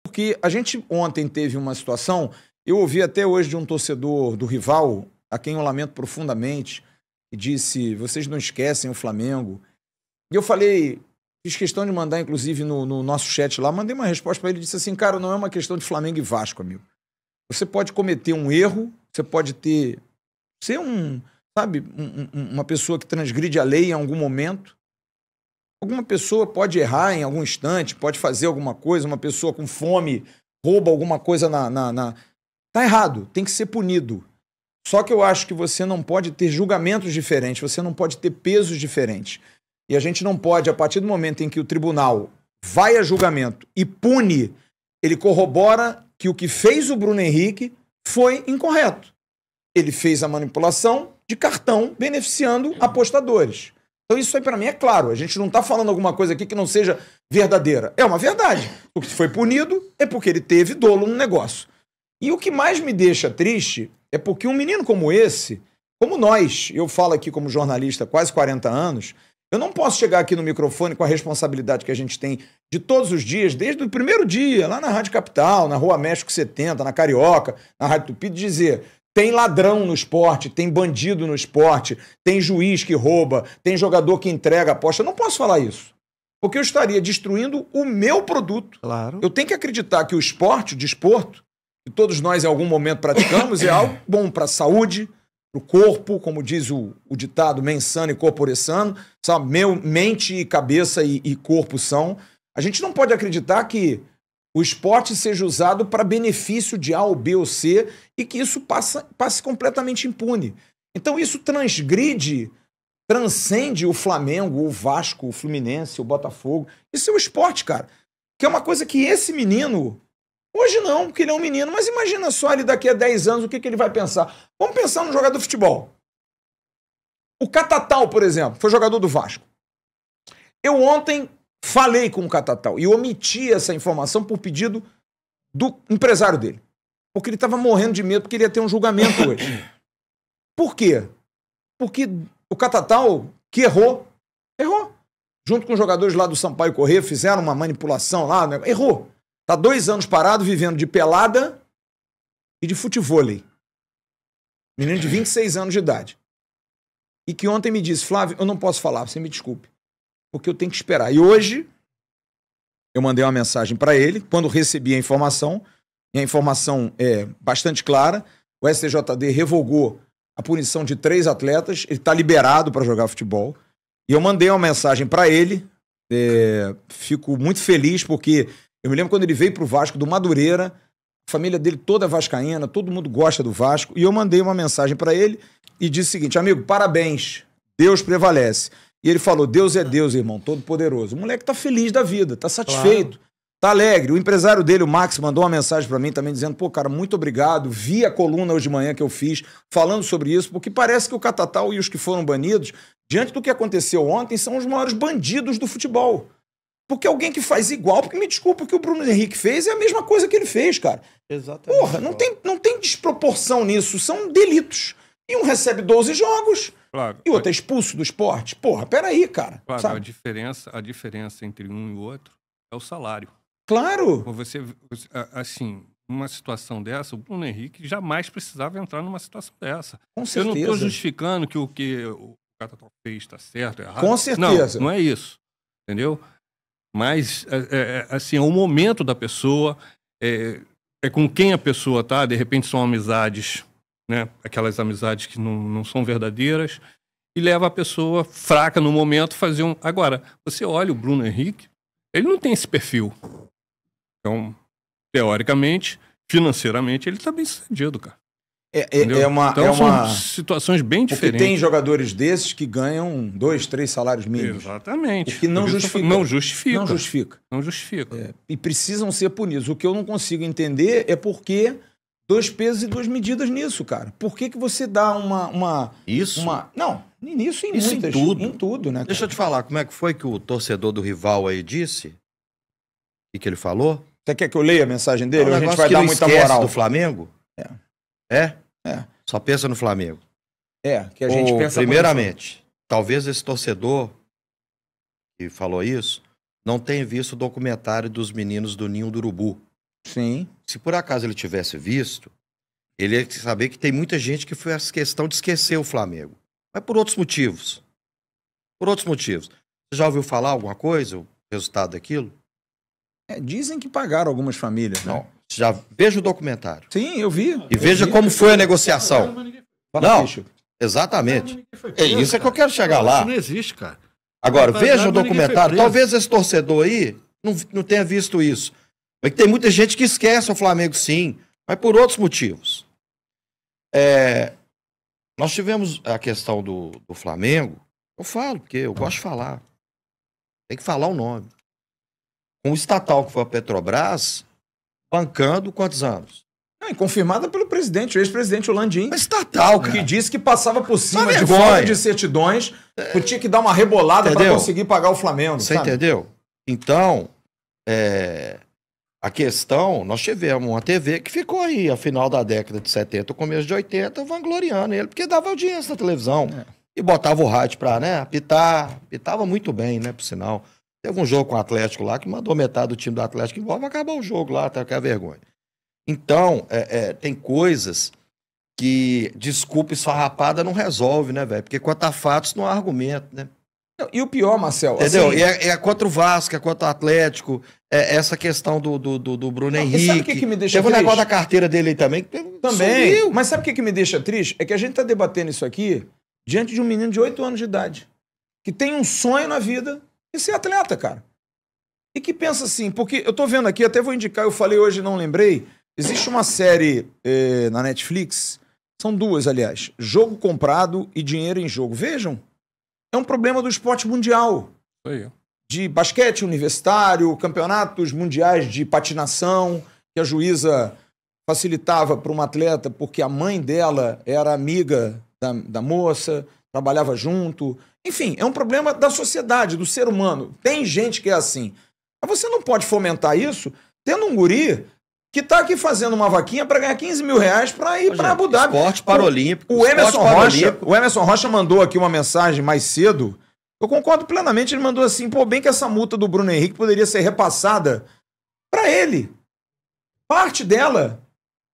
Porque a gente ontem teve uma situação, eu ouvi até hoje de um torcedor do rival, a quem eu lamento profundamente, que disse, vocês não esquecem o Flamengo. E eu falei, fiz questão de mandar, inclusive, no nosso chat lá, mandei uma resposta para ele, disse assim, cara, não é uma questão de Flamengo e Vasco, amigo. Você pode cometer um erro, você pode ser uma pessoa que transgride a lei em algum momento. Alguma pessoa pode errar em algum instante, pode fazer alguma coisa, uma pessoa com fome rouba alguma coisa Tá errado, tem que ser punido. Só que eu acho que você não pode ter julgamentos diferentes, você não pode ter pesos diferentes. E a gente não pode, a partir do momento em que o tribunal vai a julgamento e pune, ele corrobora que o que fez o Bruno Henrique foi incorreto. Ele fez a manipulação de cartão beneficiando apostadores. Então isso aí para mim é claro. A gente não está falando alguma coisa aqui que não seja verdadeira. É uma verdade. O que foi punido é porque ele teve dolo no negócio. E o que mais me deixa triste é porque um menino como esse, como nós, eu falo aqui como jornalista há quase 40 anos, eu não posso chegar aqui no microfone com a responsabilidade que a gente tem de todos os dias, desde o primeiro dia, lá na Rádio Capital, na Rua México 70, na Carioca, na Rádio Tupi, de dizer... Tem ladrão no esporte, tem bandido no esporte, tem juiz que rouba, tem jogador que entrega aposta. Eu não posso falar isso, porque eu estaria destruindo o meu produto. Claro. Eu tenho que acreditar que o esporte, o desporto, que todos nós em algum momento praticamos, é algo bom para a saúde, para o corpo, como diz o ditado, mens sana e corpore sano, sabe? Mente e cabeça e corpo são. A gente não pode acreditar que o esporte seja usado para benefício de A ou B ou C e que isso passe completamente impune. Então isso transcende o Flamengo, o Vasco, o Fluminense, o Botafogo. Isso é o esporte, cara. Que é uma coisa que esse menino... Hoje não, porque ele é um menino, mas imagina só ele daqui a 10 anos, o que ele vai pensar. Vamos pensar no jogador de futebol. O Catatal, por exemplo, foi jogador do Vasco. Eu ontem... falei com o Catatal e omiti essa informação por pedido do empresário dele. Porque ele estava morrendo de medo, porque ele ia ter um julgamento hoje. Por quê? Porque o Catatal, que errou, junto com os jogadores lá do Sampaio Corrêa, fizeram uma manipulação lá, né? Errou. Está 2 anos parado, vivendo de pelada e de futevôlei. Menino de 26 anos de idade. E que ontem me disse, Flávio, eu não posso falar, você me desculpe. Porque eu tenho que esperar. E hoje, eu mandei uma mensagem para ele, quando recebi a informação, e a informação é bastante clara, o STJD revogou a punição de 3 atletas, ele está liberado para jogar futebol, e eu mandei uma mensagem para ele, fico muito feliz, porque eu me lembro quando ele veio para o Vasco do Madureira, a família dele toda vascaína, todo mundo gosta do Vasco, e eu mandei uma mensagem para ele e disse o seguinte, amigo, parabéns, Deus prevalece. E ele falou, Deus é Deus, irmão, todo-poderoso. O moleque tá feliz da vida, tá satisfeito, claro. Tá alegre. O empresário dele, o Max, mandou uma mensagem pra mim também dizendo, pô, cara, muito obrigado. Vi a coluna hoje de manhã que eu fiz falando sobre isso, porque parece que o Catatal e os que foram banidos, diante do que aconteceu ontem, são os maiores bandidos do futebol. Porque alguém que faz igual, porque me desculpa, o que o Bruno Henrique fez é a mesma coisa que ele fez, cara. Exatamente. Porra, não tem desproporção nisso, são delitos. E um recebe 12 jogos... Claro. E o outro é expulso do esporte? Porra, peraí, cara. Claro, sabe? A diferença entre um e o outro é o salário. Claro. Você, assim, numa situação dessa, o Bruno Henrique jamais precisava entrar numa situação dessa. Com certeza. Eu não estou justificando que o que o Catatal fez está certo, errado. Com certeza. Não é isso. Entendeu? Mas, assim, é o momento da pessoa, é com quem a pessoa tá, de repente são amizades... né? Aquelas amizades que não são verdadeiras, e leva a pessoa fraca no momento a fazer um... Agora, você olha o Bruno Henrique, ele não tem esse perfil. Então, teoricamente, financeiramente, ele está bem sucedido, cara. São situações bem diferentes. Porque tem jogadores desses que ganham 2, 3 salários mínimos. Exatamente. O que não justifica. Não justifica. Não justifica. Não justifica. E precisam ser punidos. O que eu não consigo entender é porque... 2 pesos e 2 medidas nisso, cara. Por que você dá Isso? Não, nisso e isso muitas. Em tudo. Em tudo, né? Deixa eu te falar, como é que foi que o torcedor do rival aí disse? O que ele falou? Você quer que eu leia a mensagem dele? Ou a gente vai dar muita moral. Do Flamengo? É? Só pensa no Flamengo. Que a gente pensa... Primeiramente, talvez esse torcedor que falou isso não tenha visto o documentário dos meninos do Ninho do Urubu. Sim. Se por acaso ele tivesse visto, ele ia saber que tem muita gente que foi essa questão de esquecer o Flamengo. Mas por outros motivos. Por outros motivos. Você já ouviu falar alguma coisa, o resultado daquilo? Dizem que pagaram algumas famílias, né? Não. Já veja o documentário. Sim, eu vi. E veja como foi a negociação. Não, exatamente. É isso que eu quero chegar lá. Isso não existe, cara. Agora, Não, veja o ninguém foi documentário. preso. Talvez esse torcedor aí não tenha visto isso. Mas tem muita gente que esquece o Flamengo, sim. Mas por outros motivos. Nós tivemos a questão do Flamengo. Eu falo, porque eu gosto de falar. Tem que falar o nome. Com o estatal que foi a Petrobras, bancando quantos anos? E confirmada pelo presidente, o ex-presidente Landim. Mas estatal, cara. Que disse que passava por cima de vergonha. falta de certidões, que tinha que dar uma rebolada para Entendeu? conseguir pagar o Flamengo. Você sabe? entendeu? Então, a questão, nós tivemos uma TV que ficou aí, a final da década de 70, começo de 80, vangloriando ele, porque dava audiência na televisão. E botava o rádio pra, apitar. Pitava muito bem, né, por sinal. Teve um jogo com o Atlético lá, que mandou metade do time do Atlético embora, vai acabar o jogo lá, até que é vergonha. Então, tem coisas que desculpa esfarrapada não resolve, né, velho? Porque quanto a fatos não há argumento, né? E o pior, Marcel... Entendeu? Assim, E é contra o Vasco, é contra o Atlético, essa questão do Bruno Henrique. sabe o que me deixa Teve um triste? negócio da carteira dele aí também. Também. Sumiu. Mas sabe o que me deixa triste? É que a gente tá debatendo isso aqui diante de um menino de 8 anos de idade, que tem um sonho na vida de ser atleta, cara. E que pensa assim, porque eu tô vendo aqui, até vou indicar, eu falei hoje e não lembrei, existe uma série na Netflix, são duas, aliás, Jogo Comprado e Dinheiro em Jogo. Vejam, é um problema do esporte mundial. Aí, ó. De basquete universitário, campeonatos mundiais de patinação, que a juíza facilitava para uma atleta porque a mãe dela era amiga da moça, trabalhava junto. Enfim, é um problema da sociedade, do ser humano. Tem gente que é assim. Mas você não pode fomentar isso tendo um guri que tá aqui fazendo uma vaquinha para ganhar 15 mil reais para ir para Abu Dhabi. Esporte paralímpico. O Emerson Rocha mandou aqui uma mensagem mais cedo. Eu concordo plenamente. Ele mandou assim: pô, bem que essa multa do Bruno Henrique poderia ser repassada para ele. Parte dela.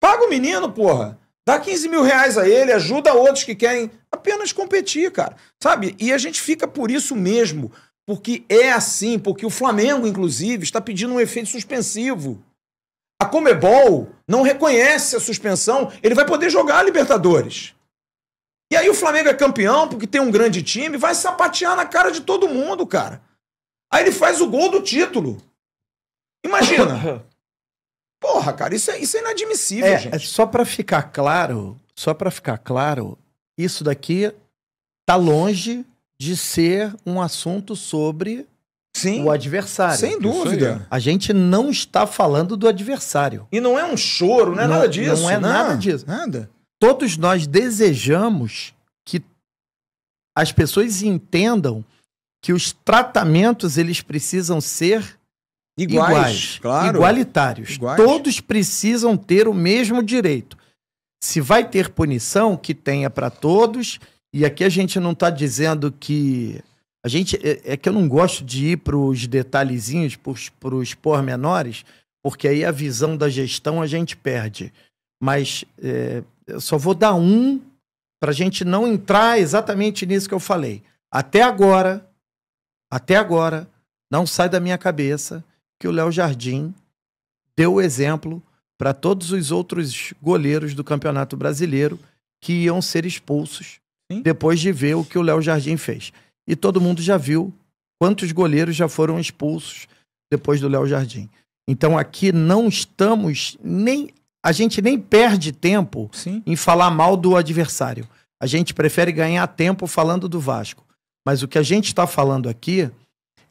Paga o menino, porra. Dá 15 mil reais a ele, ajuda outros que querem apenas competir, cara. Sabe? E a gente fica por isso mesmo. Porque é assim, porque o Flamengo, inclusive, está pedindo um efeito suspensivo. A Conmebol não reconhece a suspensão, ele vai poder jogar a Libertadores. E aí o Flamengo é campeão porque tem um grande time, vai sapatear na cara de todo mundo, cara. Aí ele faz o gol do título. Imagina. Porra, cara, isso é inadmissível, gente. Só para ficar claro, isso daqui tá longe de ser um assunto sobre Sim, o adversário. sem dúvida. A gente não está falando do adversário. E não é um choro, não é nada disso. Não é nada disso. Nada. Todos nós desejamos que as pessoas entendam que os tratamentos eles precisam ser iguais, claro. igualitários. Iguais. Todos precisam ter o mesmo direito. Se vai ter punição, que tenha para todos. E aqui a gente não está dizendo que... É que eu não gosto de ir para os detalhezinhos, para os pormenores, porque aí a visão da gestão a gente perde. Mas eu só vou dar para a gente não entrar exatamente nisso que eu falei. Até agora, não sai da minha cabeça que o Léo Jardim deu o exemplo para todos os outros goleiros do Campeonato Brasileiro que iam ser expulsos depois de ver o que o Léo Jardim fez. E todo mundo já viu quantos goleiros já foram expulsos depois do Léo Jardim. Então aqui não estamos a gente nem perde tempo em falar mal do adversário. A gente prefere ganhar tempo falando do Vasco. Mas o que a gente está falando aqui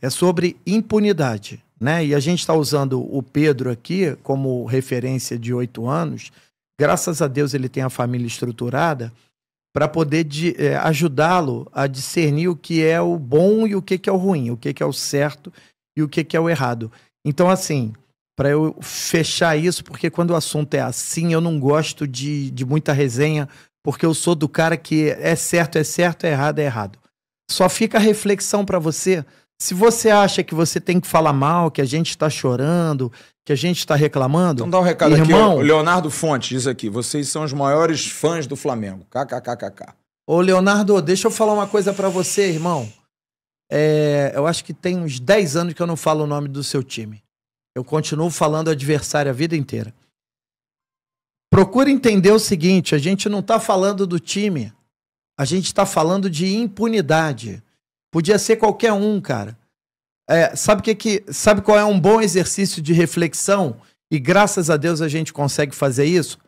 é sobre impunidade, né? E a gente está usando o Pedro aqui como referência de 8 anos. Graças a Deus ele tem a família estruturada para poder ajudá-lo a discernir o que é o bom e o que é o ruim, o que é o certo e o que é o errado. Então, assim, para eu fechar isso, porque quando o assunto é assim, eu não gosto de muita resenha, porque eu sou do cara que é certo, é errado. Só fica a reflexão para você. Se você acha que você tem que falar mal, que a gente está chorando, que a gente está reclamando... Então dá um recado irmão, aqui, o Leonardo Fontes diz aqui, vocês são os maiores fãs do Flamengo, kkkk. Ô, Leonardo, deixa eu falar uma coisa pra você, irmão. Eu acho que tem uns 10 anos que eu não falo o nome do seu time. Eu continuo falando adversário a vida inteira. Procura entender o seguinte, a gente não tá falando do time, a gente tá falando de impunidade. Podia ser qualquer um, cara. Sabe qual é um bom exercício de reflexão? E graças a Deus a gente consegue fazer isso?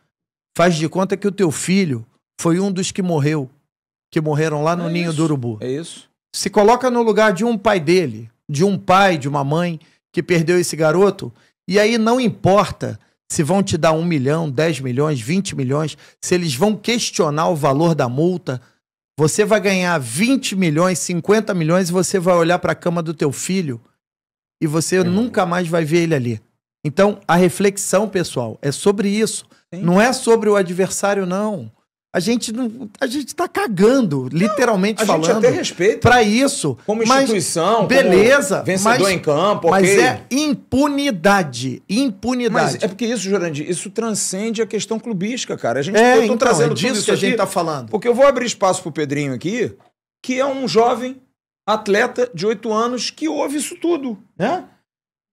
Faz de conta que o teu filho foi um dos que morreram lá no ninho do urubu. É isso. Se coloca no lugar de um pai dele, de um pai, de uma mãe que perdeu esse garoto, e aí não importa se vão te dar 1 milhão, 10 milhões, 20 milhões, se eles vão questionar o valor da multa, você vai ganhar 20 milhões, 50 milhões e você vai olhar para a cama do teu filho e você nunca mais vai ver ele ali. Então, a reflexão, pessoal, é sobre isso. Sim. Não é sobre o adversário, não. A gente tá cagando, literalmente falando. A gente até respeita. Pra isso. Como instituição, beleza, como vencedor em campo, mas okay. É impunidade. Impunidade. Mas é porque isso, Jurandir, isso transcende a questão clubística, cara. Eu tô trazendo disso tudo isso que a gente aqui, tá falando. Porque eu vou abrir espaço pro Pedrinho aqui, que é um jovem atleta de 8 anos que ouve isso tudo, né?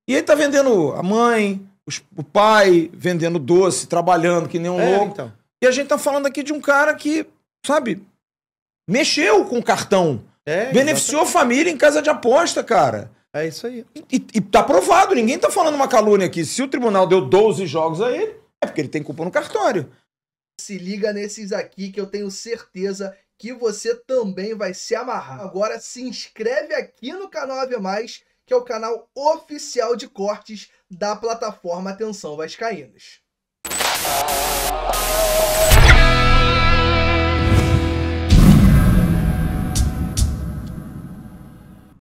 E ele tá vendendo a mãe, o pai, vendendo doce, trabalhando que nem um louco. Então. E a gente tá falando aqui de um cara que, sabe, mexeu com o cartão. Beneficiou a família em casa de aposta, cara. É isso aí. E tá provado, ninguém tá falando uma calúnia aqui. Se o tribunal deu 12 jogos a ele, é porque ele tem culpa no cartório. Se liga nesses aqui que eu tenho certeza que você também vai se amarrar. Agora se inscreve aqui no canal AV+, que é o canal oficial de cortes da plataforma Atenção Vascaínos.